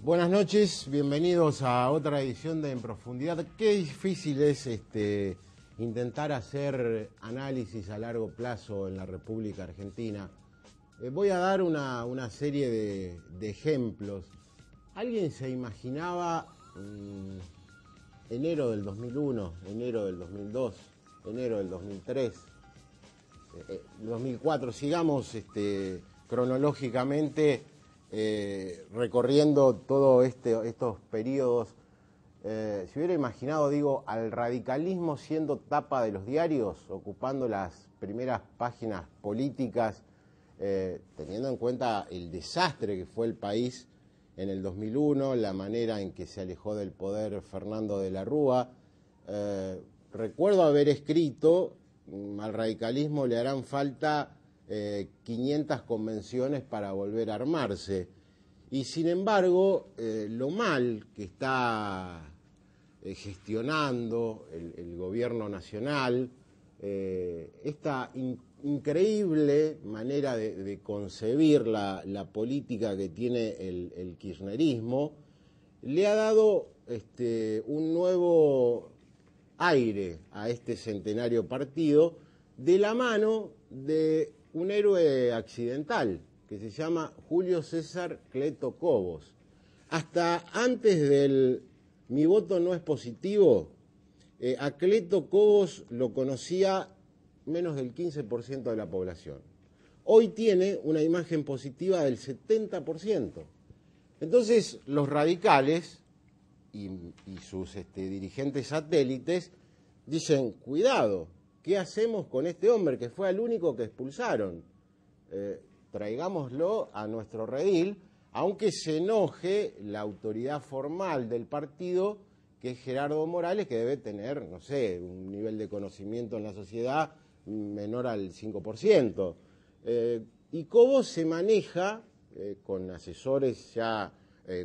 Buenas noches, bienvenidos a otra edición de En Profundidad. Qué difícil es intentar hacer análisis a largo plazo en la República Argentina. Voy a dar una serie de ejemplos. ¿Alguien se imaginaba enero del 2001, enero del 2002, enero del 2003, 2004? Sigamos cronológicamente recorriendo todos estos periodos. Si hubiera imaginado, al radicalismo siendo tapa de los diarios, ocupando las primeras páginas políticas, teniendo en cuenta el desastre que fue el país en el 2001, la manera en que se alejó del poder Fernando de la Rúa. Recuerdo haber escrito, al radicalismo le harán falta 500 convenciones para volver a armarse. Y sin embargo, lo mal que está gestionando el gobierno nacional, esta increíble manera de concebir la política que tiene el kirchnerismo, le ha dado un nuevo aire a este centenario partido, de la mano de un héroe accidental que se llama Julio César Cleto Cobos. Hasta antes del "mi voto no es positivo", a Cleto Cobos lo conocía menos del 15% de la población. Hoy tiene una imagen positiva del 70%. Entonces los radicales y sus dirigentes satélites dicen: cuidado, ¿qué hacemos con este hombre que fue el único que expulsaron? Traigámoslo a nuestro redil, aunque se enoje la autoridad formal del partido, que es Gerardo Morales, que debe tener, no sé, un nivel de conocimiento en la sociedad menor al 5%. Y Cobos se maneja con asesores ya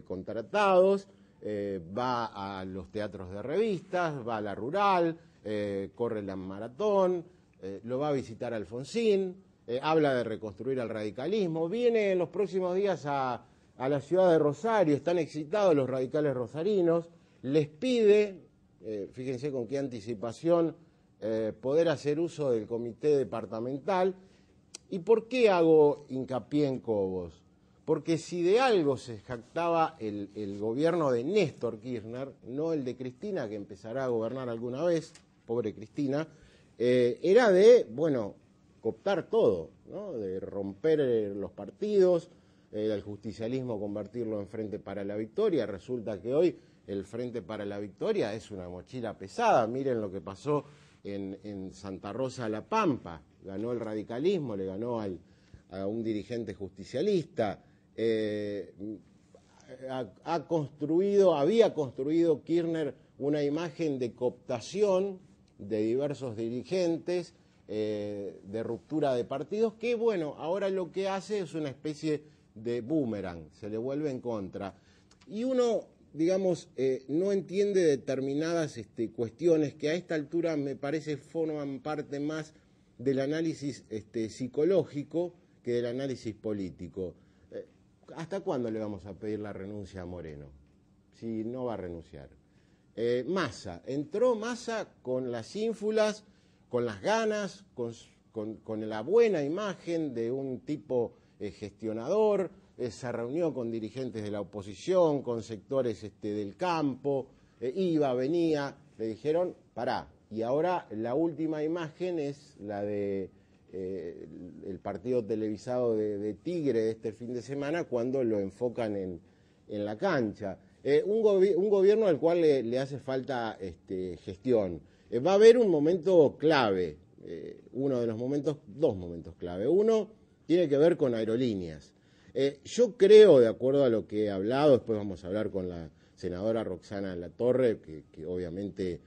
contratados, va a los teatros de revistas, va a la Rural, corre la maratón, lo va a visitar Alfonsín, habla de reconstruir al radicalismo, viene en los próximos días a la ciudad de Rosario, están excitados los radicales rosarinos, les pide, fíjense con qué anticipación, poder hacer uso del comité departamental. ¿Y por qué hago hincapié en Cobos? Porque si de algo se jactaba el gobierno de Néstor Kirchner, no el de Cristina, que empezará a gobernar alguna vez, pobre Cristina, era de, cooptar todo, ¿no? De romper los partidos, el justicialismo convertirlo en Frente para la Victoria. Resulta que hoy el Frente para la Victoria es una mochila pesada. Miren lo que pasó en Santa Rosa La Pampa. Ganó el radicalismo, le ganó a un dirigente justicialista. Había construido Kirchner una imagen de cooptación de diversos dirigentes, de ruptura de partidos, que ahora lo que hace es una especie de boomerang, se le vuelve en contra. Y uno, no entiende determinadas cuestiones que a esta altura me parece forman parte más del análisis psicológico que del análisis político. ¿Hasta cuándo le vamos a pedir la renuncia a Moreno? Si no va a renunciar. Massa, entró Massa con las ínfulas, con las ganas, con la buena imagen de un tipo gestionador, se reunió con dirigentes de la oposición, con sectores del campo, iba, venía, le dijeron: pará. Y ahora la última imagen es la de el partido televisado de Tigre de este fin de semana, cuando lo enfocan en la cancha. Un gobierno al cual le hace falta gestión. Va a haber un momento clave, dos momentos clave. Uno tiene que ver con Aerolíneas. Yo creo, de acuerdo a lo que he hablado, después vamos a hablar con la senadora Roxana Latorre, que obviamente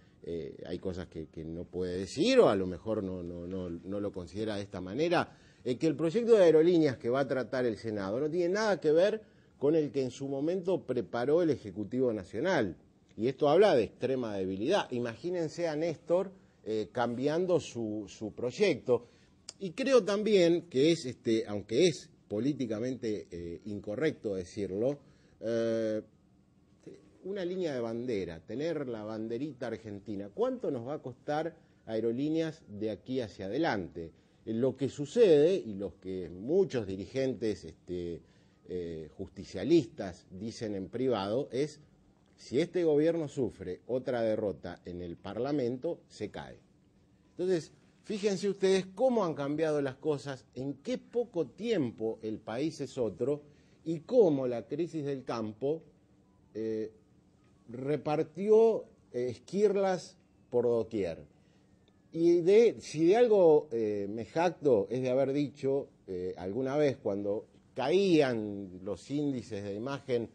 hay cosas que no puede decir, o a lo mejor no lo considera de esta manera, que el proyecto de Aerolíneas que va a tratar el Senado no tiene nada que ver con el que en su momento preparó el Ejecutivo Nacional. Y esto habla de extrema debilidad. Imagínense a Néstor cambiando su proyecto. Y creo también que aunque es políticamente incorrecto decirlo, una línea de bandera, tener la banderita argentina, ¿cuánto nos va a costar Aerolíneas de aquí hacia adelante? Lo que sucede, y los que muchos dirigentes justicialistas dicen en privado, es si este gobierno sufre otra derrota en el Parlamento, se cae. Entonces, fíjense ustedes cómo han cambiado las cosas, en qué poco tiempo el país es otro y cómo la crisis del campo repartió esquirlas por doquier. Y si de algo me jacto es de haber dicho alguna vez cuando caían los índices de imagen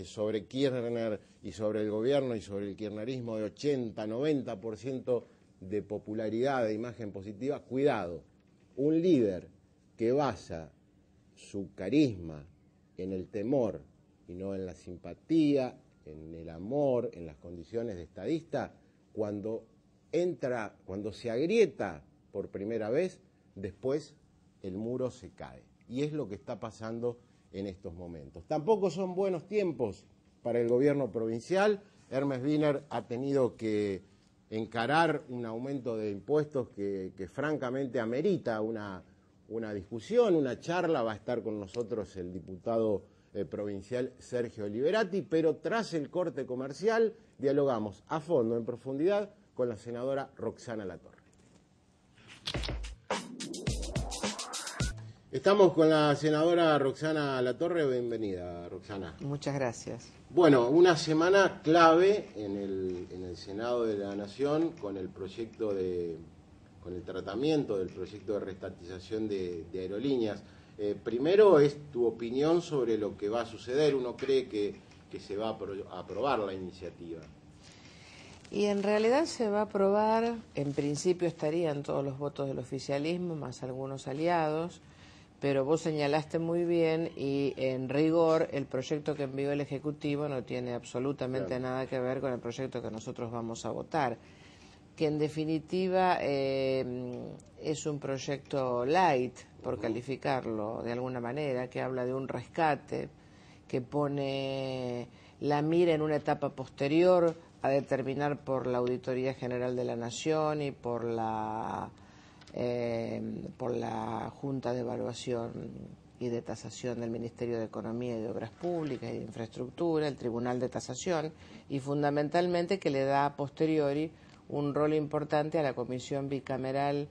sobre Kirchner y sobre el gobierno y sobre el kirchnerismo de 80, 90% de popularidad, de imagen positiva, cuidado, un líder que basa su carisma en el temor y no en la simpatía, en el amor, en las condiciones de estadista, cuando se agrieta por primera vez, después el muro se cae. Y es lo que está pasando en estos momentos. Tampoco son buenos tiempos para el gobierno provincial. Hermes Wiener ha tenido que encarar un aumento de impuestos que francamente amerita una discusión, una charla. Va a estar con nosotros el diputado provincial Sergio Liberati, pero tras el corte comercial dialogamos a fondo, en profundidad, con la senadora Roxana Latorre. Estamos con la senadora Roxana Latorre. Bienvenida, Roxana. Muchas gracias. Bueno, una semana clave en el Senado de la Nación con el tratamiento del proyecto de reestatización de Aerolíneas. Primero es tu opinión sobre lo que va a suceder. Uno cree que se va a aprobar la iniciativa. Y en realidad se va a aprobar, en principio estarían todos los votos del oficialismo, más algunos aliados, pero vos señalaste muy bien y en rigor el proyecto que envió el Ejecutivo no tiene absolutamente nada que ver con el proyecto que nosotros vamos a votar, que en definitiva es un proyecto light, por calificarlo de alguna manera, que habla de un rescate, que pone la mira en una etapa posterior a determinar por la Auditoría General de la Nación y por la Junta de Evaluación y de Tasación del Ministerio de Economía y de Obras Públicas y de Infraestructura, el Tribunal de Tasación, y fundamentalmente que le da a posteriori un rol importante a la comisión bicameral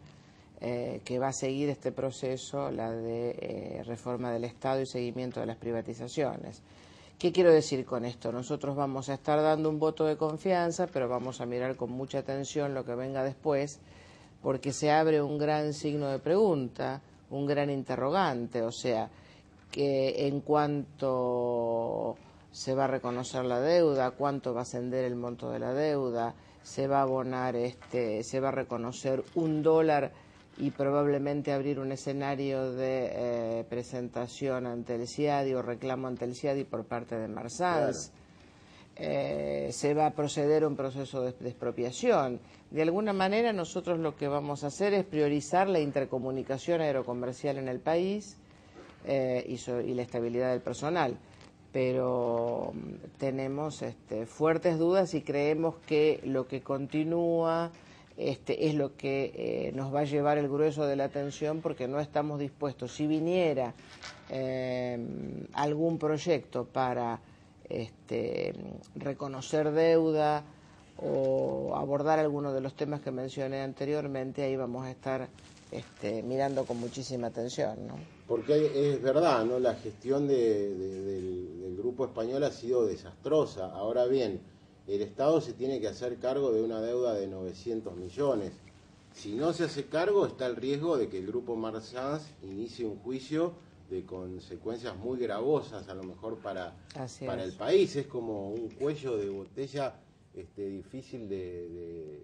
que va a seguir este proceso, la de reforma del Estado y seguimiento de las privatizaciones. ¿Qué quiero decir con esto? Nosotros vamos a estar dando un voto de confianza, pero vamos a mirar con mucha atención lo que venga después, porque se abre un gran signo de pregunta, un gran interrogante, o sea, que en cuanto se va a reconocer la deuda, cuánto va a ascender el monto de la deuda, se va a abonar, se va a reconocer $1 y probablemente abrir un escenario de presentación ante el CIADI o reclamo ante el CIADI por parte de Marsans. Claro. Se va a proceder a un proceso de expropiación. De alguna manera nosotros lo que vamos a hacer es priorizar la intercomunicación aerocomercial en el país y la estabilidad del personal. Pero tenemos fuertes dudas y creemos que lo que continúa es lo que nos va a llevar el grueso de la atención, porque no estamos dispuestos. Si viniera algún proyecto para reconocer deuda o abordar algunos de los temas que mencioné anteriormente, ahí vamos a estar mirando con muchísima atención, ¿no? Porque es verdad, ¿no? La gestión del grupo español ha sido desastrosa. Ahora bien, el Estado se tiene que hacer cargo de una deuda de 900 millones. Si no se hace cargo, está el riesgo de que el grupo Marsans inicie un juicio de consecuencias muy gravosas, a lo mejor para el país. Es como un cuello de botella difícil de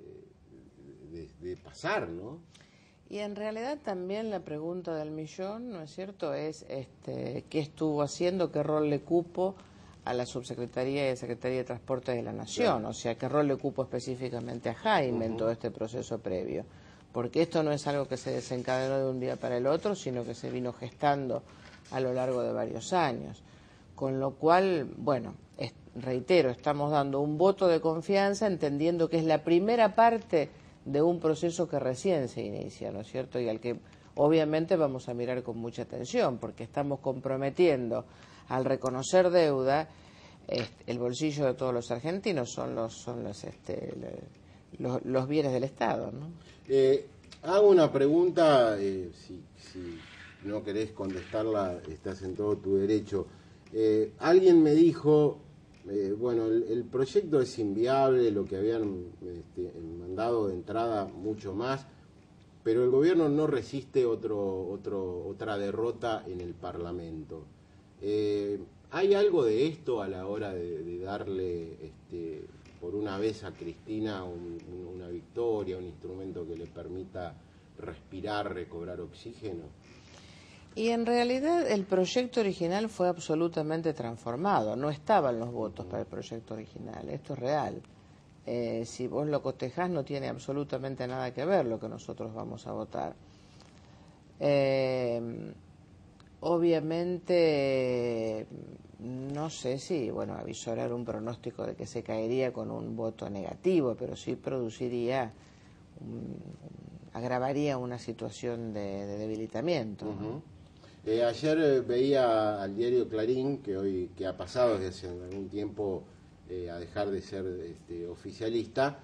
pasar, ¿no? Y en realidad también la pregunta del millón, ¿no es cierto?, es qué estuvo haciendo, qué rol le cupo a la Subsecretaría y Secretaría de Transporte de la Nación, o sea, qué rol le cupo específicamente a Jaime en todo este proceso previo, porque esto no es algo que se desencadenó de un día para el otro, sino que se vino gestando a lo largo de varios años, con lo cual, bueno, reitero, estamos dando un voto de confianza entendiendo que es la primera parte de un proceso que recién se inicia, ¿no es cierto? Y al que obviamente vamos a mirar con mucha atención, porque estamos comprometiendo al reconocer deuda el bolsillo de todos los argentinos, son los bienes del Estado, ¿no? Hago una pregunta, si no querés contestarla, estás en todo tu derecho. Alguien me dijo, bueno, el proyecto es inviable, lo que habían mandado de entrada mucho más, pero el gobierno no resiste otra derrota en el Parlamento. ¿Hay algo de esto a la hora de darle por una vez a Cristina una victoria, un instrumento que le permita respirar, recobrar oxígeno? Y en realidad el proyecto original fue absolutamente transformado, no estaban los votos para el proyecto original, esto es real. Si vos lo cotejás no tiene absolutamente nada que ver lo que nosotros vamos a votar. Obviamente, no sé si, bueno, avisorar un pronóstico de que se caería con un voto negativo, pero sí produciría, agravaría una situación de debilitamiento, ¿no? Ayer veía al diario Clarín, que ha pasado desde hace algún tiempo a dejar de ser oficialista,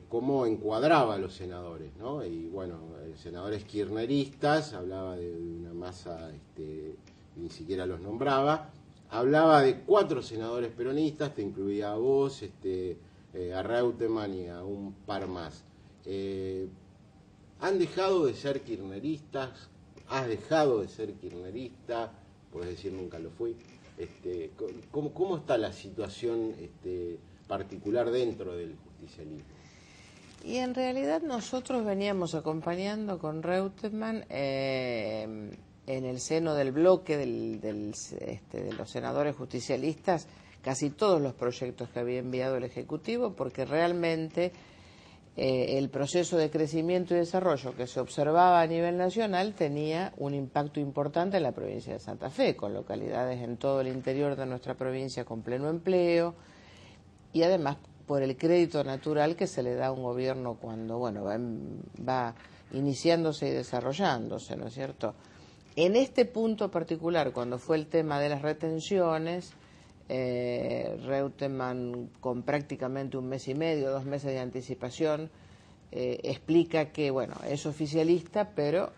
cómo encuadraba a los senadores, ¿no? Y bueno, senadores kirchneristas, hablaba de una masa, ni siquiera los nombraba, hablaba de 4 senadores peronistas, te incluía a vos, a Reutemann y a un par más. ¿Han dejado de ser kirchneristas? ¿Has dejado de ser kirchnerista? Puedes decir nunca lo fui. ¿Cómo está la situación particular dentro del justicialismo? Y en realidad nosotros veníamos acompañando con Reutemann en el seno del bloque de los senadores justicialistas casi todos los proyectos que había enviado el Ejecutivo, porque realmente el proceso de crecimiento y desarrollo que se observaba a nivel nacional tenía un impacto importante en la provincia de Santa Fe, con localidades en todo el interior de nuestra provincia con pleno empleo, y además por el crédito natural que se le da a un gobierno cuando, bueno, va iniciándose y desarrollándose, ¿no es cierto? En este punto particular, cuando fue el tema de las retenciones, Reutemann, con prácticamente 1 mes y medio, 2 meses de anticipación, explica que, bueno, es oficialista, pero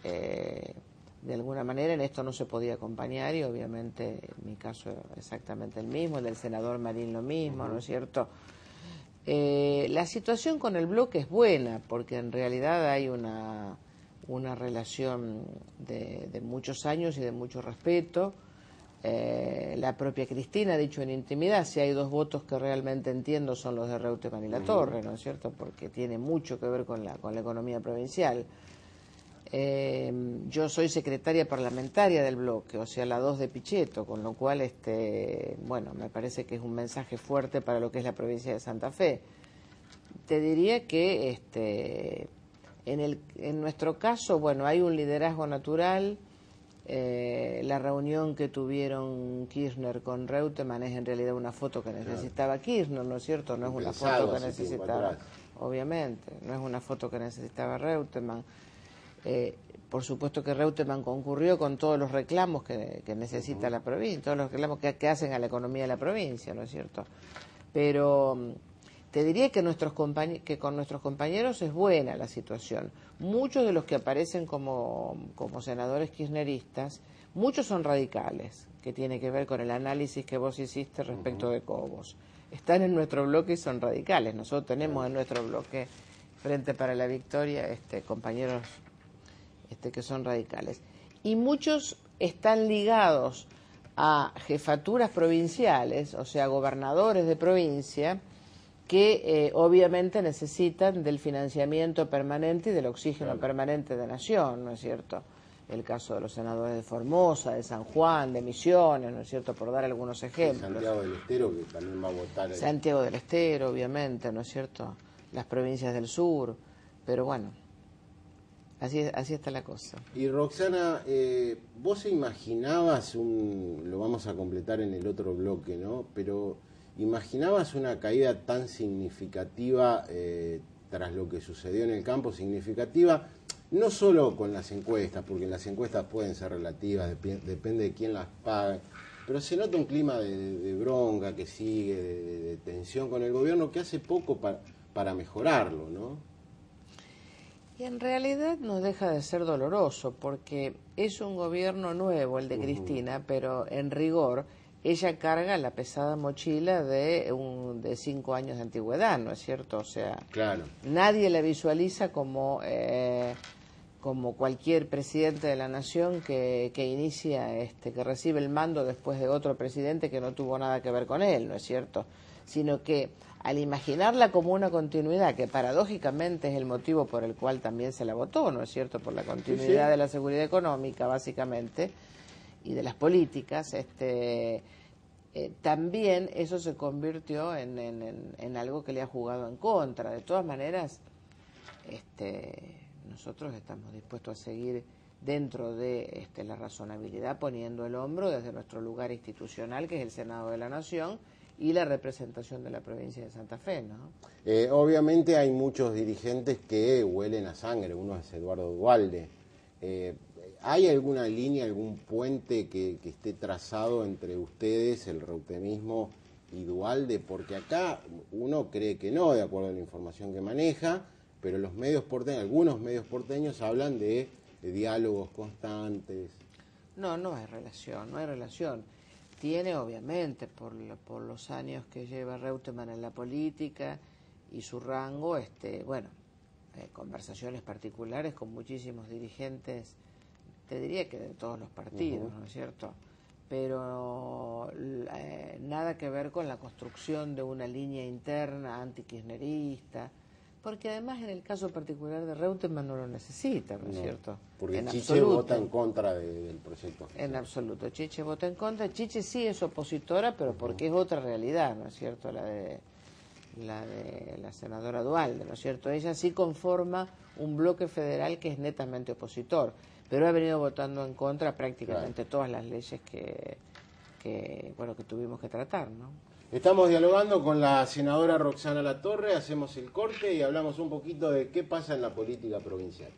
de alguna manera en esto no se podía acompañar, y obviamente en mi caso exactamente el mismo, el del senador Marín lo mismo, ¿no es cierto? La situación con el bloque es buena, porque en realidad hay una relación de muchos años y de mucho respeto. La propia Cristina ha dicho en intimidad, si hay 2 votos que realmente entiendo son los de Reutemann y Latorre, ¿no es cierto? Porque tiene mucho que ver con la economía provincial. Yo soy secretaria parlamentaria del bloque, o sea, la 2 de Pichetto, con lo cual, bueno, me parece que es un mensaje fuerte para lo que es la provincia de Santa Fe. Te diría que en nuestro caso, bueno, hay un liderazgo natural. La reunión que tuvieron Kirchner con Reutemann es en realidad una foto que necesitaba Kirchner, ¿no es cierto? No es una foto que necesitaba, obviamente, no es una foto que necesitaba Reutemann. Por supuesto que Reutemann concurrió con todos los reclamos que necesita la provincia, todos los reclamos que hacen a la economía de la provincia, ¿no es cierto? Pero te diría que con nuestros compañeros es buena la situación. Muchos de los que aparecen como senadores kirchneristas, muchos son radicales, que tiene que ver con el análisis que vos hiciste respecto de Cobos. Están en nuestro bloque y son radicales. Nosotros tenemos en nuestro bloque Frente para la Victoria compañeros que son radicales. Y muchos están ligados a jefaturas provinciales, o sea, gobernadores de provincia, que obviamente necesitan del financiamiento permanente y del oxígeno permanente de Nación, ¿no es cierto? El caso de los senadores de Formosa, de San Juan, de Misiones, ¿no es cierto?, por dar algunos ejemplos. Santiago del Estero, que también va a votar. Santiago del Estero, obviamente, ¿no es cierto?, las provincias del sur, pero bueno, así está la cosa. Y Roxana, vos imaginabas lo vamos a completar en el otro bloque, ¿no? Pero ¿imaginabas una caída tan significativa tras lo que sucedió en el campo? Significativa no solo con las encuestas, porque las encuestas pueden ser relativas, depende de quién las pague, pero se nota un clima de bronca que sigue, de tensión con el gobierno, que hace poco para mejorarlo, ¿no? Y en realidad no deja de ser doloroso, porque es un gobierno nuevo el de Cristina, pero en rigor ella carga la pesada mochila de 5 años de antigüedad, ¿no es cierto? O sea, claro, nadie la visualiza como cualquier presidente de la nación que inicia, que recibe el mando después de otro presidente que no tuvo nada que ver con él, ¿no es cierto? Sino que al imaginarla como una continuidad, que paradójicamente es el motivo por el cual también se la votó, ¿no es cierto? Por la continuidad de la seguridad económica, básicamente, y de las políticas, también eso se convirtió en algo que le ha jugado en contra. De todas maneras, nosotros estamos dispuestos a seguir dentro de la razonabilidad, poniendo el hombro desde nuestro lugar institucional, que es el Senado de la Nación, y la representación de la provincia de Santa Fe, ¿no? Obviamente hay muchos dirigentes que huelen a sangre, uno es Eduardo Duhalde. ¿Hay alguna línea, algún puente que esté trazado entre ustedes, el reutemismo y Duhalde? Porque acá uno cree que no, de acuerdo a la información que maneja, pero los medios porteños, algunos medios porteños hablan de diálogos constantes. No, no hay relación. Tiene, obviamente, por los años que lleva Reutemann en la política y su rango, conversaciones particulares con muchísimos dirigentes, te diría que de todos los partidos, ¿no es cierto? Pero nada que ver con la construcción de una línea interna antikirchnerista, porque además en el caso particular de Reutemann no lo necesita, ¿no es cierto? Porque en Chiche absoluto. Vota en contra del proyecto. En absoluto, Chiche vota en contra. Chiche sí es opositora, pero porque es otra realidad, ¿no es cierto? La de la senadora Duhalde, ¿no es cierto? Ella sí conforma un bloque federal que es netamente opositor, pero ha venido votando en contra prácticamente todas las leyes que tuvimos que tratar, ¿no? Estamos dialogando con la senadora Roxana Latorre, hacemos el corte y hablamos un poquito de qué pasa en la política provincial.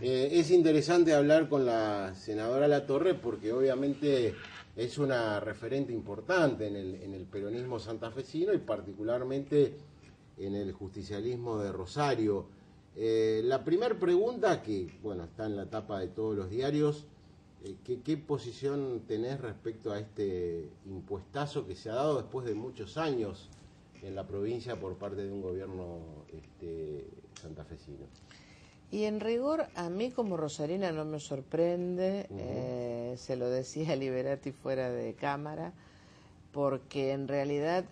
Es interesante hablar con la senadora Latorre porque obviamente es una referente importante en el peronismo santafesino y particularmente en el justicialismo de Rosario. La primera pregunta, que bueno, está en la tapa de todos los diarios, ¿qué posición tenés respecto a este impuestazo que se ha dado después de muchos años en la provincia por parte de un gobierno santafesino? Y en rigor, a mí como rosarina no me sorprende, se lo decía Liberati fuera de cámara, porque en realidad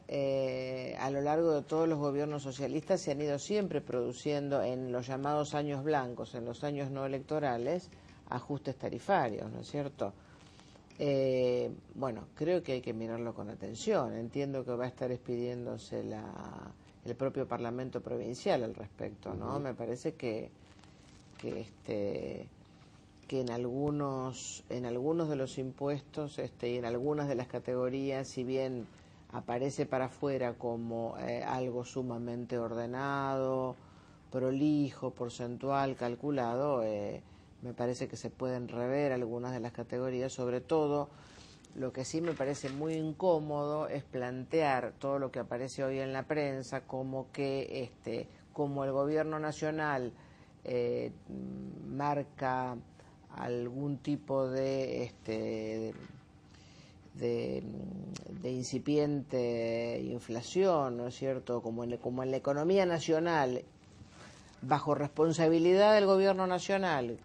a lo largo de todos los gobiernos socialistas se han ido siempre produciendo en los llamados años blancos, en los años no electorales, ajustes tarifarios, ¿no es cierto? Bueno, creo que hay que mirarlo con atención. Entiendo que va a estar expidiéndose el propio Parlamento provincial al respecto, ¿no? Me parece que en algunos de los impuestos y en algunas de las categorías, si bien aparece para afuera como algo sumamente ordenado, prolijo, porcentual, calculado, me parece que se pueden rever algunas de las categorías. Sobre todo, lo que sí me parece muy incómodo es plantear todo lo que aparece hoy en la prensa como que como el gobierno nacional marca algún tipo de incipiente inflación, ¿no es cierto? Como en la economía nacional, bajo responsabilidad del gobierno nacional,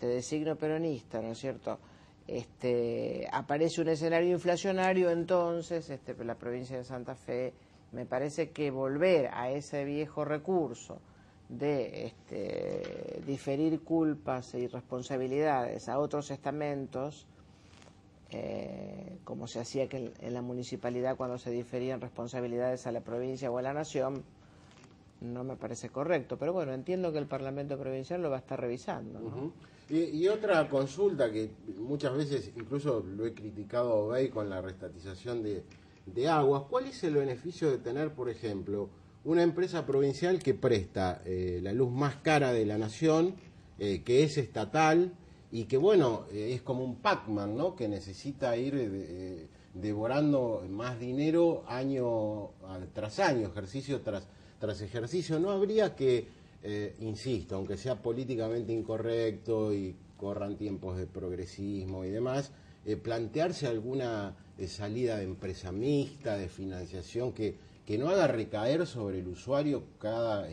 de signo peronista, ¿no es cierto? Aparece un escenario inflacionario, entonces la provincia de Santa Fe, me parece que volver a ese viejo recurso de diferir culpas y responsabilidades a otros estamentos, como se hacía que en la municipalidad cuando se diferían responsabilidades a la provincia o a la nación, no me parece correcto. Pero bueno, entiendo que el Parlamento provincial lo va a estar revisando, ¿no? Y otra consulta que muchas veces, incluso lo he criticado a Obey con la restatización de aguas, ¿cuál es el beneficio de tener, por ejemplo, una empresa provincial que presta la luz más cara de la nación, que es estatal y que, bueno, es como un Pac-Man, ¿no? Que necesita ir devorando más dinero año tras año, ejercicio tras ejercicio? ¿No habría que, insisto, aunque sea políticamente incorrecto y corran tiempos de progresismo y demás, plantearse alguna salida de empresa mixta, de financiación que no haga recaer sobre el usuario cada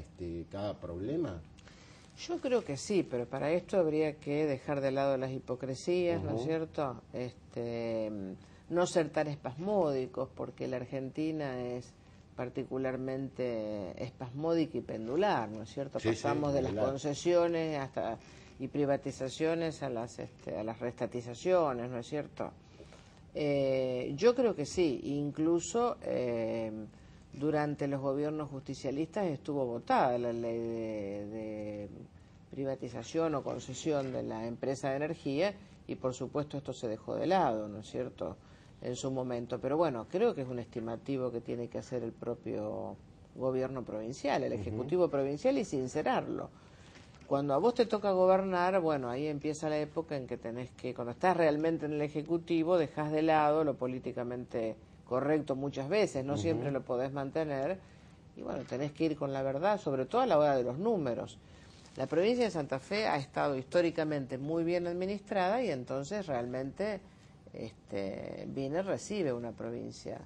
problema? Yo creo que sí, pero para esto habría que dejar de lado las hipocresías, ¿no es cierto? No ser tan espasmódicos, porque la Argentina es particularmente espasmódica y pendular, ¿no es cierto? Sí, Pasamos sí, de las concesiones y privatizaciones a las restatizaciones, ¿no es cierto? Yo creo que sí, incluso durante los gobiernos justicialistas estuvo votada la ley de privatización o concesión de la empresa de energía y por supuesto esto se dejó de lado, ¿no es cierto?, en su momento. Pero bueno, creo que es un estimativo que tiene que hacer el propio gobierno provincial, el Ejecutivo provincial, y sincerarlo. Cuando a vos te toca gobernar, bueno, ahí empieza la época en que tenés que, cuando estás realmente en el Ejecutivo, dejás de lado lo políticamente correcto muchas veces, no siempre lo podés mantener, y bueno, tenés que ir con la verdad, sobre todo a la hora de los números. La provincia de Santa Fe ha estado históricamente muy bien administrada y entonces realmente viene, recibe una provincia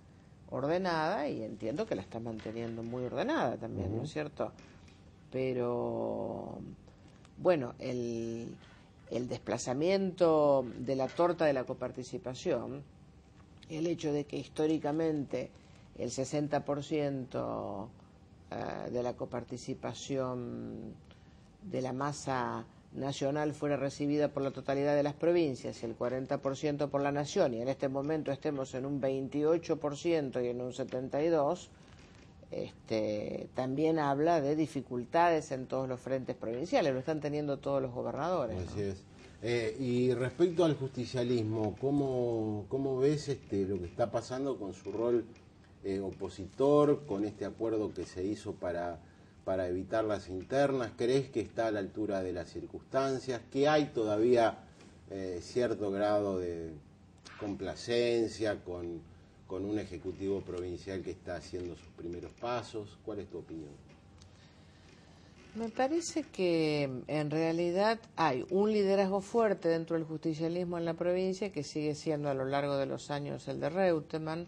ordenada y entiendo que la está manteniendo muy ordenada también, ¿no es cierto? Pero bueno, el desplazamiento de la torta de la coparticipación, el hecho de que históricamente el 60% de la coparticipación de la masa nacional fuera recibida por la totalidad de las provincias y el 40% por la nación, y en este momento estemos en un 28% y en un 72%, también habla de dificultades en todos los frentes provinciales, lo están teniendo todos los gobernadores, ¿no? Así es. Y respecto al justicialismo, ¿cómo ves lo que está pasando con su rol opositor, con este acuerdo que se hizo para evitar las internas? ¿Crees que está a la altura de las circunstancias? ¿Que hay todavía cierto grado de complacencia con un ejecutivo provincial que está haciendo sus primeros pasos? ¿Cuál es tu opinión? Me parece que en realidad hay un liderazgo fuerte dentro del justicialismo en la provincia que sigue siendo a lo largo de los años el de Reutemann.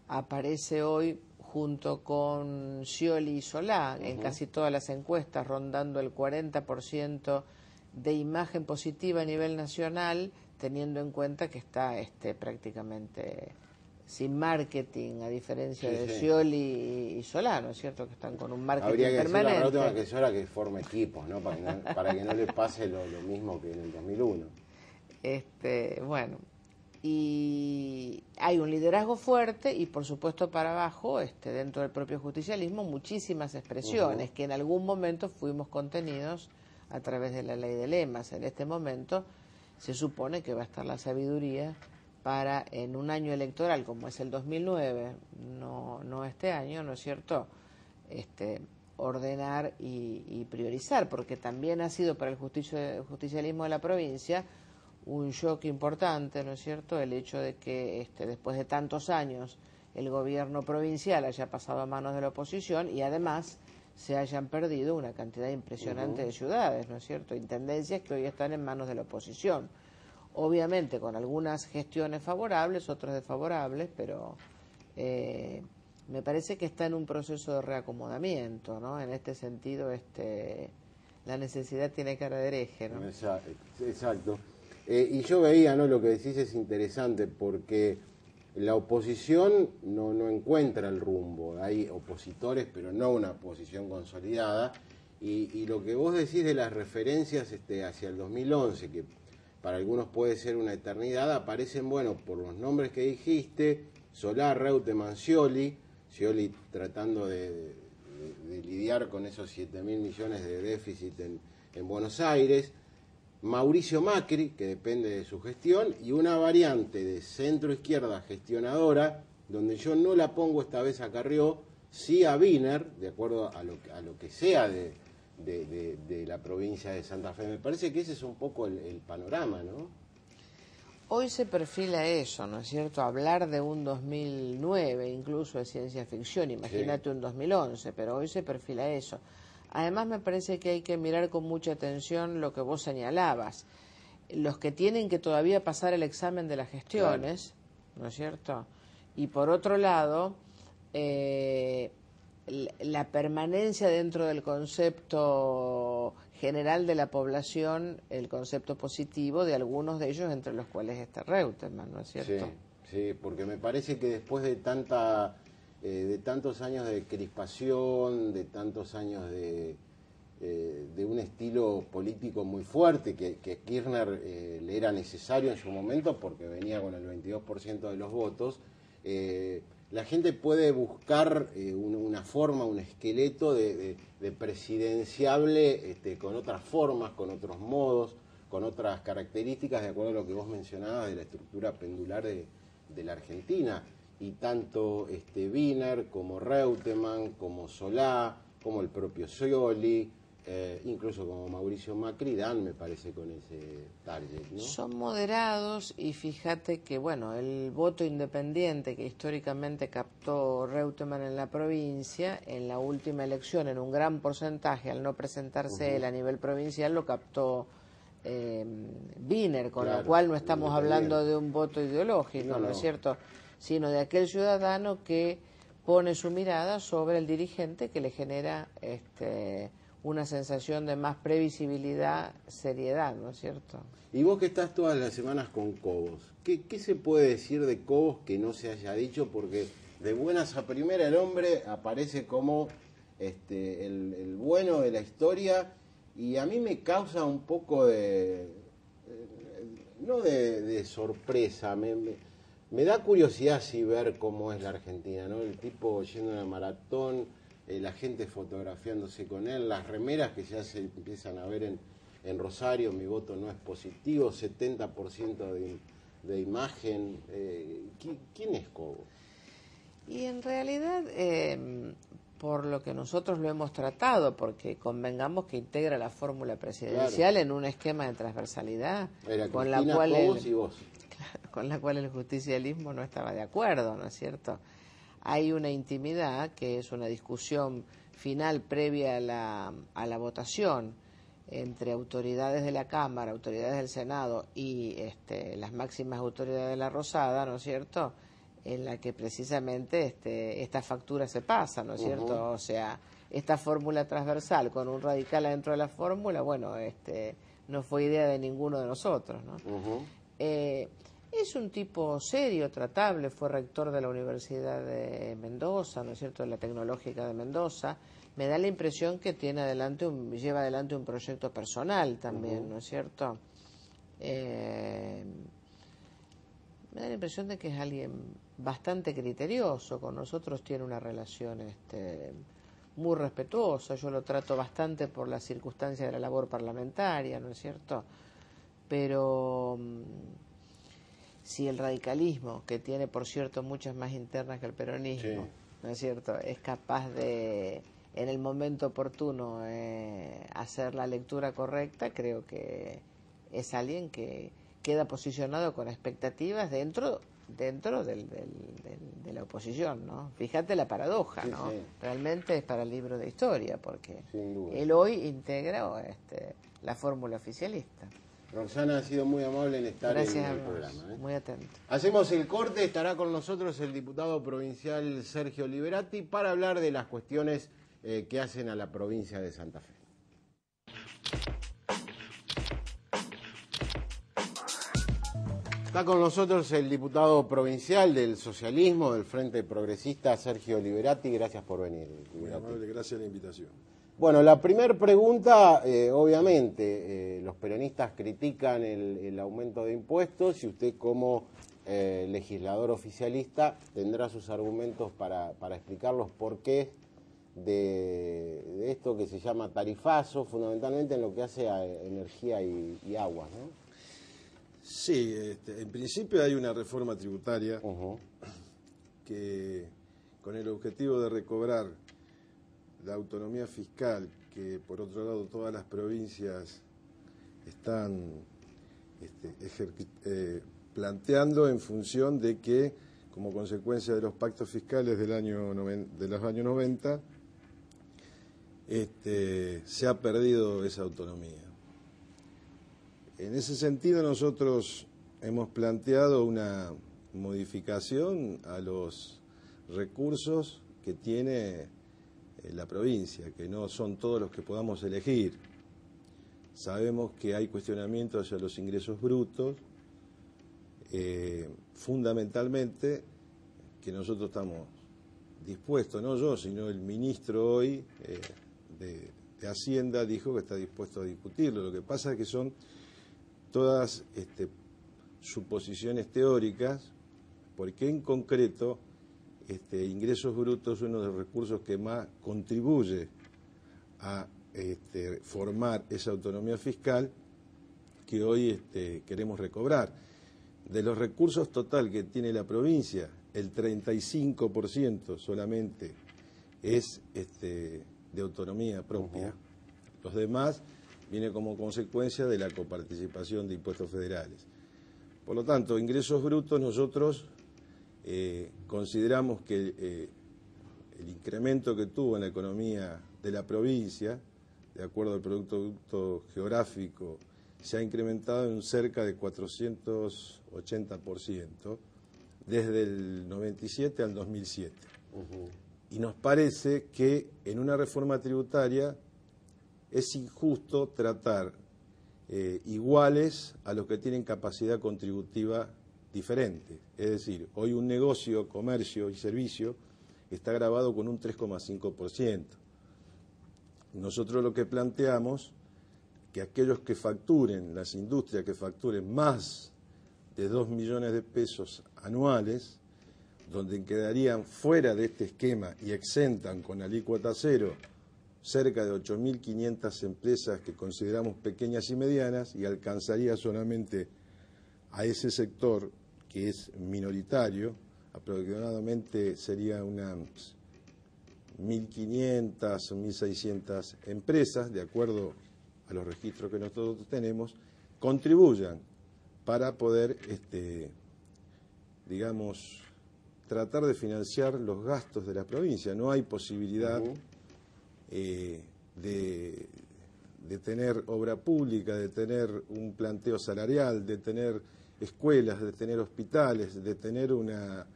Aparece hoy junto con Scioli y Solá en casi todas las encuestas, rondando el 40% de imagen positiva a nivel nacional, teniendo en cuenta que está prácticamente sin marketing, a diferencia de Scioli y Solá, ¿no es cierto?, que están con un marketing permanente. Habría que decirle a que es hora que forme equipos, ¿no? Para que no le pase lo mismo que en el 2001. Bueno, y hay un liderazgo fuerte y por supuesto para abajo, dentro del propio justicialismo, muchísimas expresiones que en algún momento fuimos contenidos a través de la ley de lemas. En este momento se supone que va a estar la sabiduría para, en un año electoral como es el 2009, no este año, ¿no es cierto?, ordenar y priorizar, porque también ha sido para el justicialismo de la provincia un shock importante, ¿no es cierto?, el hecho de que después de tantos años el gobierno provincial haya pasado a manos de la oposición y además se hayan perdido una cantidad impresionante de ciudades, ¿no es cierto?, intendencias que hoy están en manos de la oposición. Obviamente con algunas gestiones favorables, otras desfavorables, pero me parece que está en un proceso de reacomodamiento, ¿no? En este sentido, la necesidad tiene cara de hereje, ¿no? Exacto. Y yo veía, ¿no?, lo que decís es interesante porque la oposición no encuentra el rumbo. Hay opositores, pero no una oposición consolidada. Y lo que vos decís de las referencias hacia el 2011, que para algunos puede ser una eternidad, aparecen, bueno, por los nombres que dijiste: Solá, Reutemann, Scioli tratando de lidiar con esos 7.000 millones de déficit en Buenos Aires, Mauricio Macri, que depende de su gestión, y una variante de centro-izquierda gestionadora, donde yo no la pongo esta vez a Carrió, sí a Wiener, de acuerdo a lo que sea de la provincia de Santa Fe. Me parece que ese es un poco el panorama, ¿no? Hoy se perfila eso, ¿no es cierto? Hablar de un 2009, incluso de ciencia ficción, imagínate un 2011, pero hoy se perfila eso. Además me parece que hay que mirar con mucha atención lo que vos señalabas. Los que tienen que todavía pasar el examen de las gestiones, claro, ¿no es cierto? Y por otro lado, la permanencia dentro del concepto general de la población, el concepto positivo de algunos de ellos, entre los cuales está Reutemann, ¿no es cierto? Sí, porque me parece que después de tantos años de crispación, de tantos años de un estilo político muy fuerte, que Kirchner le era necesario en su momento porque venía con el 22% de los votos, la gente puede buscar una forma, un esqueleto de presidenciable con otras formas, con otros modos, con otras características, de acuerdo a lo que vos mencionabas de la estructura pendular de la Argentina. Y tanto Wiener como Reutemann, como Solá, como el propio Scioli, incluso como Mauricio Macri, dan, me parece, con ese target, ¿no? Son moderados y fíjate que, bueno, el voto independiente que históricamente captó Reutemann en la provincia, en la última elección, en un gran porcentaje, al no presentarse él a nivel provincial, lo captó Wiener, con lo cual no estamos hablando de un voto ideológico, ¿no es cierto?, sino de aquel ciudadano que pone su mirada sobre el dirigente que le genera una sensación de más previsibilidad, seriedad, ¿no es cierto? Y vos que estás todas las semanas con Cobos, ¿qué se puede decir de Cobos que no se haya dicho? Porque de buenas a primera el hombre aparece como el bueno de la historia, y a mí me causa un poco no de sorpresa, me da curiosidad sí ver cómo es la Argentina, ¿no? El tipo yendo a una maratón, la gente fotografiándose con él, las remeras que ya se empiezan a ver en Rosario, mi voto no es positivo, 70% de imagen. ¿Quién es Cobo? Y en realidad, por lo que nosotros lo hemos tratado, porque convengamos que integra la fórmula presidencial en un esquema de transversalidad, Era con Cristina, la cual Cobos y vos. Con la cual el justicialismo no estaba de acuerdo, ¿no es cierto? Hay una intimidad que es una discusión final previa a la votación entre autoridades de la Cámara, autoridades del Senado y las máximas autoridades de la Rosada, ¿no es cierto?, en la que precisamente esta factura se pasa, ¿no es cierto? O sea, esta fórmula transversal con un radical adentro de la fórmula, bueno, no fue idea de ninguno de nosotros, ¿no? Es un tipo serio, tratable, fue rector de la Universidad de Mendoza, ¿no es cierto?, de la Tecnológica de Mendoza. Me da la impresión que lleva adelante un proyecto personal también, ¿no es cierto? Me da la impresión de que es alguien bastante criterioso, con nosotros tiene una relación muy respetuosa, yo lo trato bastante por las circunstancias de la labor parlamentaria, ¿no es cierto? Pero si el radicalismo, que tiene por cierto muchas más internas que el peronismo, ¿no es cierto?, es capaz de, en el momento oportuno, hacer la lectura correcta, creo que es alguien que queda posicionado con expectativas dentro de la oposición, ¿no? Fíjate la paradoja, ¿no? Sí. Realmente es para el libro de historia, porque él hoy integra la fórmula oficialista. Roxana ha sido muy amable en estar en el programa. Muy atento. Hacemos el corte, estará con nosotros el diputado provincial Sergio Liberati para hablar de las cuestiones que hacen a la provincia de Santa Fe. Está con nosotros el diputado provincial del socialismo, del Frente Progresista, Sergio Liberati. Gracias por venir. Muy amable, gracias a la invitación. Bueno, la primera pregunta, obviamente, los peronistas critican el aumento de impuestos y usted como legislador oficialista tendrá sus argumentos para explicarlos por qué de esto que se llama tarifazo, fundamentalmente en lo que hace a energía y agua, ¿no? Sí, en principio hay una reforma tributaria que, con el objetivo de recobrar la autonomía fiscal, que por otro lado todas las provincias están planteando en función de que, como consecuencia de los pactos fiscales de los años 90, se ha perdido esa autonomía. En ese sentido nosotros hemos planteado una modificación a los recursos que tiene la provincia, que no son todos los que podamos elegir. Sabemos que hay cuestionamientos hacia los ingresos brutos, fundamentalmente que nosotros estamos dispuestos, no yo, sino el ministro hoy de Hacienda dijo que está dispuesto a discutirlo. Lo que pasa es que son todas suposiciones teóricas, porque en concreto ingresos brutos es uno de los recursos que más contribuye a formar esa autonomía fiscal que hoy queremos recobrar. De los recursos total que tiene la provincia, el 35% solamente es de autonomía propia. Los demás viene como consecuencia de la coparticipación de impuestos federales. Por lo tanto, ingresos brutos nosotros consideramos que el incremento que tuvo en la economía de la provincia, de acuerdo al Producto Geográfico, se ha incrementado en cerca de 480% desde el 97 al 2007. Y nos parece que en una reforma tributaria es injusto tratar iguales a los que tienen capacidad contributiva diferente. Es decir, hoy un negocio, comercio y servicio está gravado con un 3,5%. Nosotros lo que planteamos que aquellos que facturen, las industrias que facturen más de 2 millones de pesos anuales, donde quedarían fuera de este esquema y exentan con alícuota cero cerca de 8.500 empresas que consideramos pequeñas y medianas, y alcanzaría solamente a ese sector que es minoritario, aproximadamente sería unas 1.500 o 1.600 empresas, de acuerdo a los registros que nosotros tenemos, contribuyan para poder, digamos, tratar de financiar los gastos de la provincia. No hay posibilidad de tener obra pública, de tener un planteo salarial, de tener escuelas, de tener hospitales, de tener una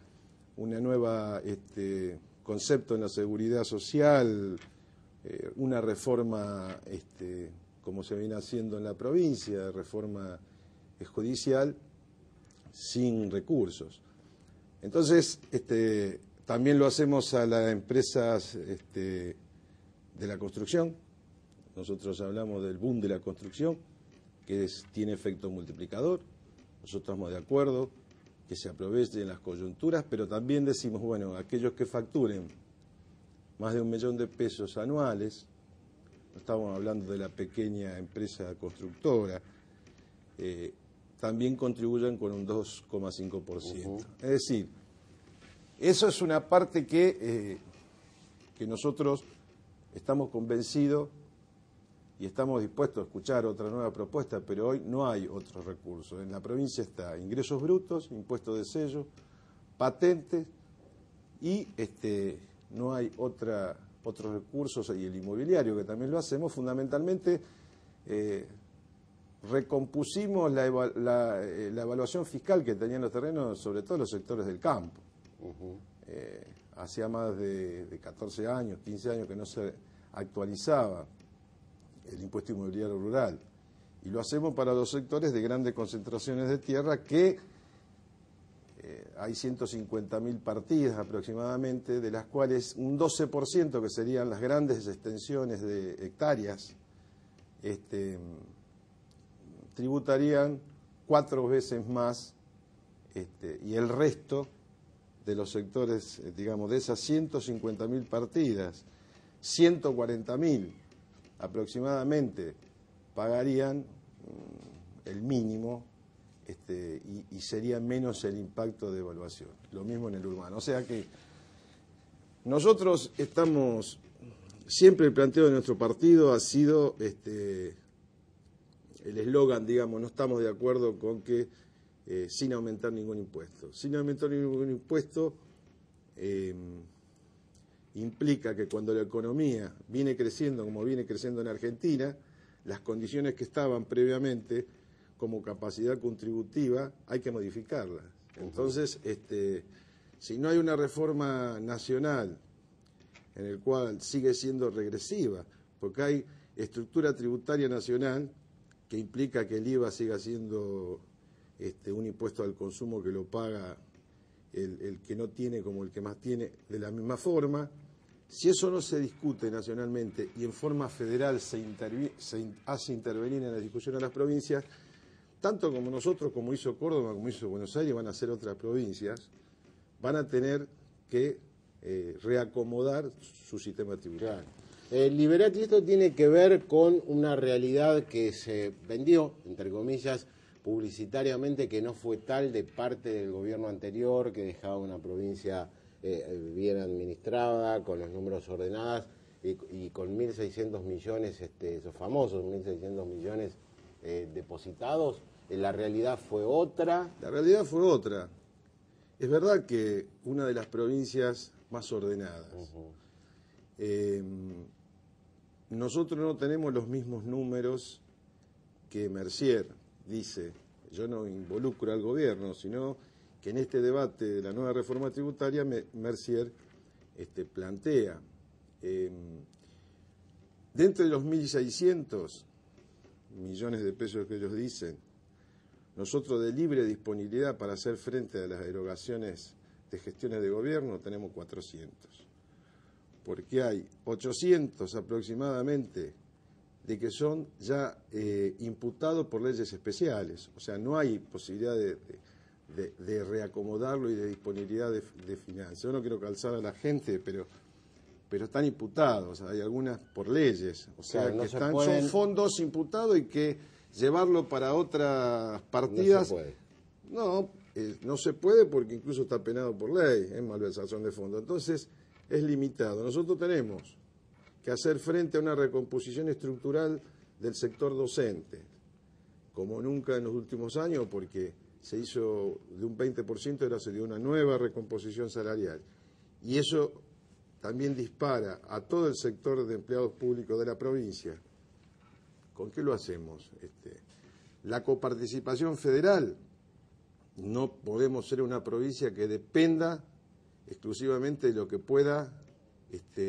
nueva concepto en la seguridad social, una reforma como se viene haciendo en la provincia, reforma judicial, sin recursos. Entonces, también lo hacemos a las empresas de la construcción. Nosotros hablamos del boom de la construcción, que tiene efecto multiplicador. Nosotros estamos de acuerdo que se aprovechen las coyunturas, pero también decimos, bueno, aquellos que facturen más de 1 millón de pesos anuales, no estamos hablando de la pequeña empresa constructora, también contribuyan con un 2,5%. Es decir, eso es una parte que nosotros estamos convencidos y estamos dispuestos a escuchar otra nueva propuesta, pero hoy no hay otros recursos. En la provincia está ingresos brutos, impuestos de sello, patentes y no hay otros recursos, y el inmobiliario, que también lo hacemos. Fundamentalmente recompusimos la evaluación fiscal que tenían los terrenos, sobre todo los sectores del campo. Hacía más de 14 años, 15 años que no se actualizaba el impuesto inmobiliario rural, y lo hacemos para los sectores de grandes concentraciones de tierra, que hay 150.000 partidas aproximadamente, de las cuales un 12%, que serían las grandes extensiones de hectáreas, tributarían 4 veces más, y el resto de los sectores, digamos, de esas 150.000 partidas 140.000 aproximadamente pagarían el mínimo, y sería menos el impacto de evaluación. Lo mismo en el urbano. O sea que nosotros estamos, siempre el planteo de nuestro partido ha sido el eslogan, digamos, no estamos de acuerdo con que sin aumentar ningún impuesto. Sin aumentar ningún impuesto implica que cuando la economía viene creciendo como viene creciendo en Argentina, las condiciones que estaban previamente como capacidad contributiva hay que modificarlas. Entonces, si no hay una reforma nacional en el cual sigue siendo regresiva, porque hay estructura tributaria nacional que implica que el IVA siga siendo un impuesto al consumo que lo paga el que no tiene como el que más tiene, de la misma forma. Si eso no se discute nacionalmente y en forma federal se hace intervenir en la discusión a las provincias, tanto como nosotros, como hizo Córdoba, como hizo Buenos Aires, van a hacer otras provincias, van a tener que reacomodar su sistema tributario. Liberati, esto tiene que ver con una realidad que se vendió, entre comillas, publicitariamente, que no fue tal de parte del gobierno anterior, que dejaba una provincia bien administrada, con los números ordenados y con 1.600 millones, esos famosos 1.600 millones depositados. La realidad fue otra. La realidad fue otra. Es verdad que una de las provincias más ordenadas. Nosotros no tenemos los mismos números que Mercier dice. Yo no involucro al gobierno, sino que en este debate de la nueva reforma tributaria Mercier plantea dentro de los 1.600 millones de pesos que ellos dicen, nosotros de libre disponibilidad para hacer frente a las erogaciones de gestiones de gobierno tenemos 400, porque hay 800 aproximadamente de que son ya imputados por leyes especiales, o sea, no hay posibilidad de reacomodarlo y de disponibilidad de finanzas. Yo no quiero calzar a la gente, pero están imputados, hay algunas por leyes, o sea, claro, que son fondos imputados y que llevarlo para otras partidas no se puede porque incluso está penado por ley, es malversación de fondos. Entonces es limitado. Nosotros tenemos que hacer frente a una recomposición estructural del sector docente, como nunca en los últimos años, porque se hizo de un 20%, ahora se dio una nueva recomposición salarial. Y eso también dispara a todo el sector de empleados públicos de la provincia. ¿Con qué lo hacemos? La coparticipación federal. No podemos ser una provincia que dependa exclusivamente de lo que pueda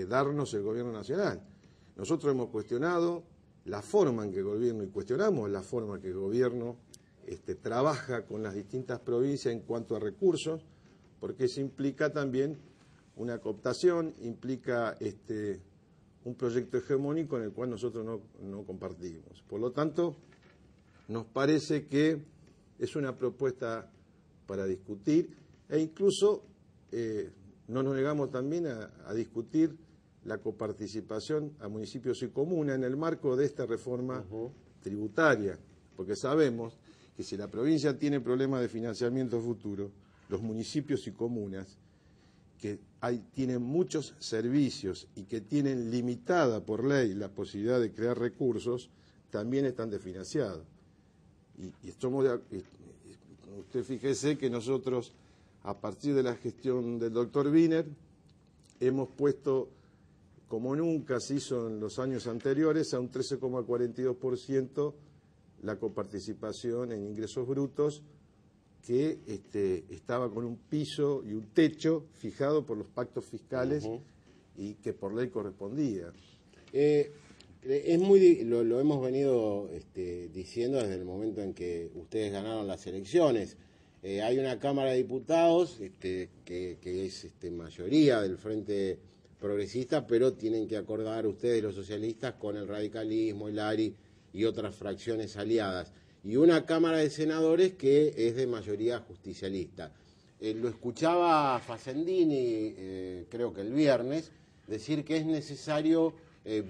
darnos el gobierno nacional. Nosotros hemos cuestionado la forma en que el gobierno, y cuestionamos la forma en que el gobierno trabaja con las distintas provincias en cuanto a recursos, porque eso implica también una cooptación, implica un proyecto hegemónico en el cual nosotros no compartimos. Por lo tanto, nos parece que es una propuesta para discutir e incluso no nos negamos también a discutir la coparticipación a municipios y comunas en el marco de esta reforma tributaria, porque sabemos que si la provincia tiene problemas de financiamiento futuro, los municipios y comunas que tienen muchos servicios y que tienen limitada por ley la posibilidad de crear recursos, también están desfinanciados. Y usted fíjese que nosotros, a partir de la gestión del doctor Wiener, hemos puesto, como nunca se hizo en los años anteriores, a un 13,42% la coparticipación en ingresos brutos, que estaba con un piso y un techo fijado por los pactos fiscales y que por ley correspondía. Lo hemos venido diciendo desde el momento en que ustedes ganaron las elecciones. Hay una Cámara de Diputados que es mayoría del Frente Progresista, pero tienen que acordar ustedes, los socialistas, con el radicalismo, el ARI y otras fracciones aliadas. Y una Cámara de Senadores que es de mayoría justicialista. Lo escuchaba Facendini, creo que el viernes, decir que es necesario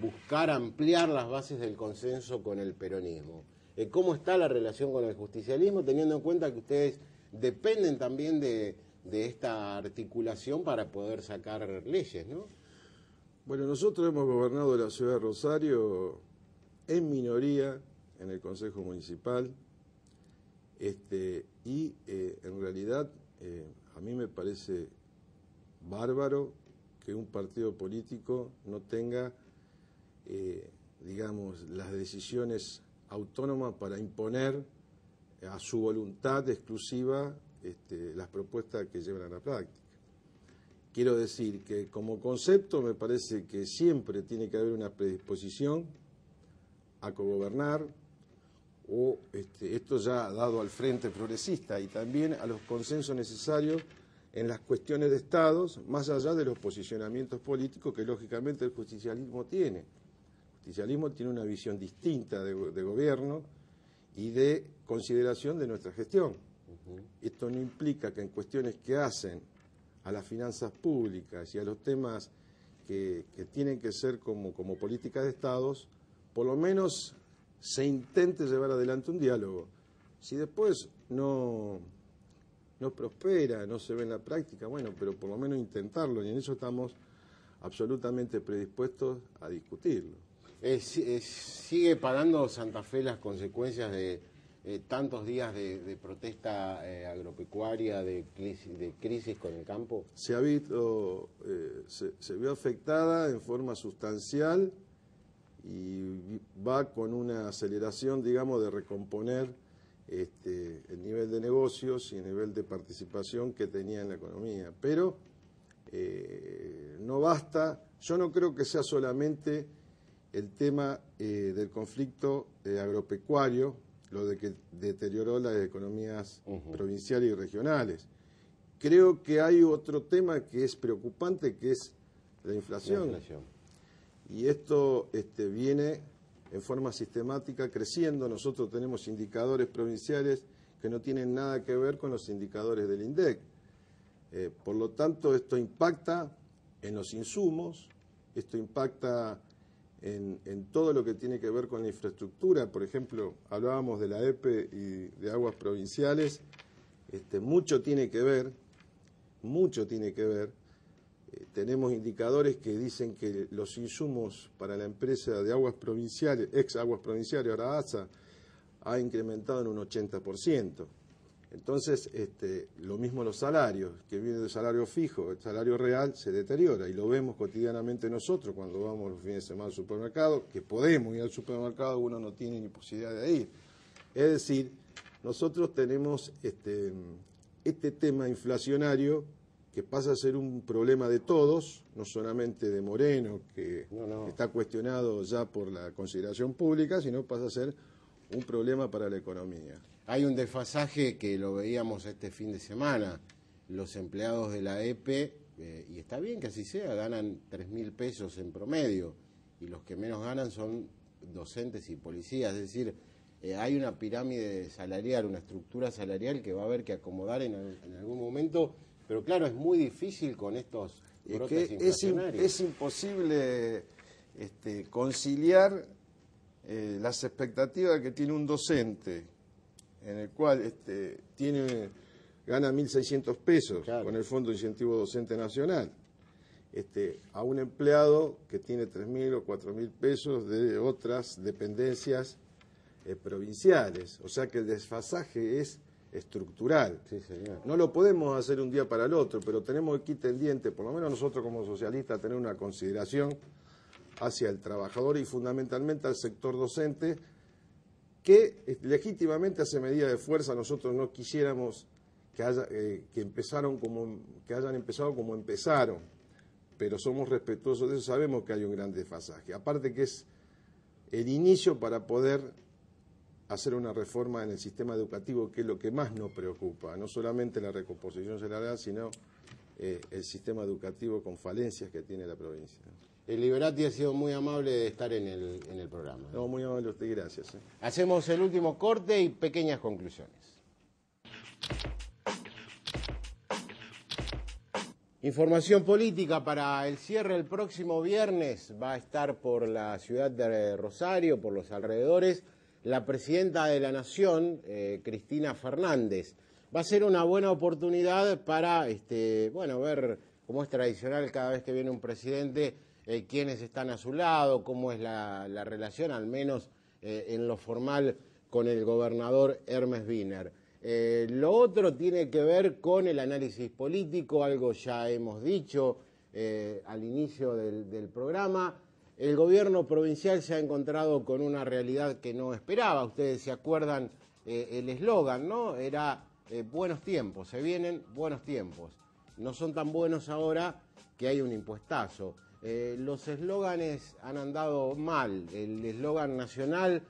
buscar ampliar las bases del consenso con el peronismo. ¿Cómo está la relación con el justicialismo, teniendo en cuenta que ustedes dependen también de esta articulación para poder sacar leyes, ¿no? Bueno, nosotros hemos gobernado la ciudad de Rosario en minoría en el Consejo Municipal, y en realidad a mí me parece bárbaro que un partido político no tenga, digamos, las decisiones autónomas para imponer a su voluntad exclusiva las propuestas que llevan a la práctica. Quiero decir que como concepto me parece que siempre tiene que haber una predisposición a cogobernar, o esto ya dado al Frente Progresista, y también a los consensos necesarios en las cuestiones de estados, más allá de los posicionamientos políticos que lógicamente el justicialismo tiene. El justicialismo tiene una visión distinta de gobierno y de consideración de nuestra gestión. Esto no implica que en cuestiones que hacen a las finanzas públicas y a los temas que tienen que ser como política de estados, por lo menos se intente llevar adelante un diálogo. Si después no prospera, no se ve en la práctica, bueno, pero por lo menos intentarlo, y en eso estamos absolutamente predispuestos a discutirlo. ¿Sigue pagando Santa Fe las consecuencias de tantos días de protesta agropecuaria, de crisis con el campo? Se vio afectada en forma sustancial y va con una aceleración, digamos, de recomponer el nivel de negocios y el nivel de participación que tenía en la economía. Pero no basta. Yo no creo que sea solamente el tema del conflicto agropecuario, lo de que deterioró las economías provinciales y regionales. Creo que hay otro tema que es preocupante, que es la inflación. Y esto viene en forma sistemática creciendo. Nosotros tenemos indicadores provinciales que no tienen nada que ver con los indicadores del INDEC. Por lo tanto, esto impacta en los insumos, esto impacta en todo lo que tiene que ver con la infraestructura. Por ejemplo, hablábamos de la EPE y de aguas provinciales. Mucho tiene que ver. Tenemos indicadores que dicen que los insumos para la empresa de aguas provinciales, ex aguas provinciales, ahora ASA, ha incrementado en un 80%. Entonces, lo mismo los salarios, que viene de salario fijo, el salario real se deteriora, y lo vemos cotidianamente nosotros cuando vamos los fines de semana al supermercado, que podemos ir al supermercado, uno no tiene ni posibilidad de ir. Es decir, nosotros tenemos este tema inflacionario que pasa a ser un problema de todos, no solamente de Moreno, que está cuestionado ya por la consideración pública, sino pasa a ser un problema para la economía. Hay un desfasaje que lo veíamos este fin de semana. Los empleados de la EPE, y está bien que así sea, ganan 3.000 pesos en promedio, y los que menos ganan son docentes y policías. Es decir, hay una pirámide salarial, una estructura salarial que va a haber que acomodar en algún momento. Pero claro, es muy difícil con estos brotes inflacionarios. Es imposible conciliar las expectativas que tiene un docente, en el cual gana 1.600 pesos con el Fondo de Incentivo Docente Nacional, a un empleado que tiene 3.000 o 4.000 pesos de otras dependencias provinciales. O sea que el desfasaje es estructural. Sí, señor. No lo podemos hacer un día para el otro, pero tenemos aquí tendiente, por lo menos nosotros como socialistas, a tener una consideración hacia el trabajador y fundamentalmente al sector docente, que legítimamente hace medida de fuerza. Nosotros no quisiéramos que hayan empezado como empezaron, pero somos respetuosos de eso, sabemos que hay un gran desfasaje. Aparte que es el inicio para poder hacer una reforma en el sistema educativo, que es lo que más nos preocupa, no solamente la recomposición salarial, sino el sistema educativo con falencias que tiene la provincia. El Liberati ha sido muy amable de estar en el programa. No, muy amable usted, gracias. Hacemos el último corte y pequeñas conclusiones. Información política para el cierre el próximo viernes. Va a estar por la ciudad de Rosario, por los alrededores, la presidenta de la Nación, Cristina Fernández. Va a ser una buena oportunidad para ver, como es tradicional cada vez que viene un presidente, quiénes están a su lado, cómo es la relación, al menos en lo formal, con el gobernador Hermes Wiener. Lo otro tiene que ver con el análisis político, algo ya hemos dicho al inicio del programa. El gobierno provincial se ha encontrado con una realidad que no esperaba. Ustedes se acuerdan el eslogan, ¿no? Era buenos tiempos, se vienen buenos tiempos. No son tan buenos ahora que hay un impuestazo. Los eslóganes han andado mal. El eslogan nacional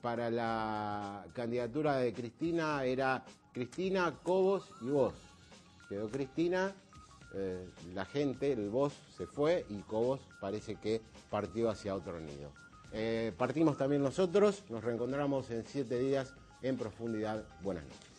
para la candidatura de Cristina era Cristina, Cobos y vos. Quedó Cristina, la gente, el vos se fue y Cobos parece que partió hacia otro nido. Partimos también nosotros, nos reencontramos en 7 días en profundidad. Buenas noches.